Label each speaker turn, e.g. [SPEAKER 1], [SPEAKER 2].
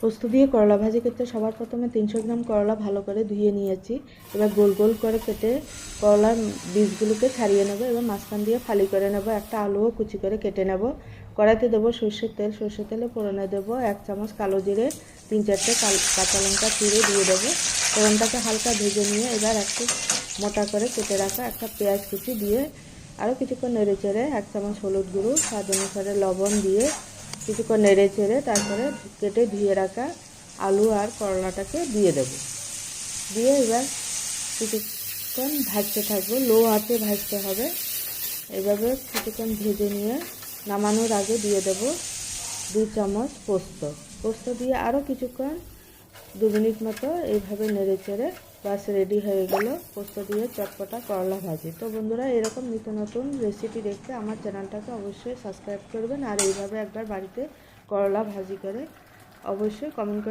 [SPEAKER 1] পোস্ত দিয়ে করলা ভাজি করতে সবার প্রথমে 300 গ্রাম করলা ভালো করে ধুয়ে নিয়েছি। এবার গোল গোল করে কেটে করলার বীজগুলোকে ছাড়িয়ে নেব এবং মাঝখান দিয়ে ফালি করে নেব। একটা আলুও কুচি করে কেটে নেব। কড়াইতে দেবো সর্ষের তেল, সর্ষের তেলে ফোড়নে দেবো 1 চামচ কালো জিরে, 3-4টে কাঁচা লঙ্কা চিড়ে দিয়ে দেবো। ফোড়নটাকে হালকা ভেজে নিয়ে এবার একটু মোটা করে কেটে রাখা একটা পেঁয়াজ কুচি দিয়ে আরও কিছুক্ষণ নেড়ে চেড়ে 1 চামচ হলুদ গুঁড়ো, স্বাদ অনুসারে লবণ দিয়ে কিছুক্ষণ নেড়ে চেড়ে তারপরে কেটে ধুয়ে রাখা আলু আর করলাটাকে দিয়ে দেব। দিয়ে এবার কিছুক্ষণ ভাজতে থাকবো, লো আঁচে ভাজতে হবে। এভাবে কিছুক্ষণ ভেজে নিয়ে নামানোর আগে দিয়ে দেব 2 চামচ পোস্ত দিয়ে আরও কিছুক্ষণ 2 মিনিট মতো এইভাবে নেড়ে চেড়ে বাস রেডি হয়ে গেল পোস্ত দিয়ে চটপটা করলা ভাজি। তো বন্ধুরা, এরকম নিত্য নতুন রেসিপি দেখতে আমার চ্যানেলটাকে অবশ্যই সাবস্ক্রাইব করবেন আর এইভাবে একবার বাড়িতে করলা ভাজি করে অবশ্যই কমেন্ট করে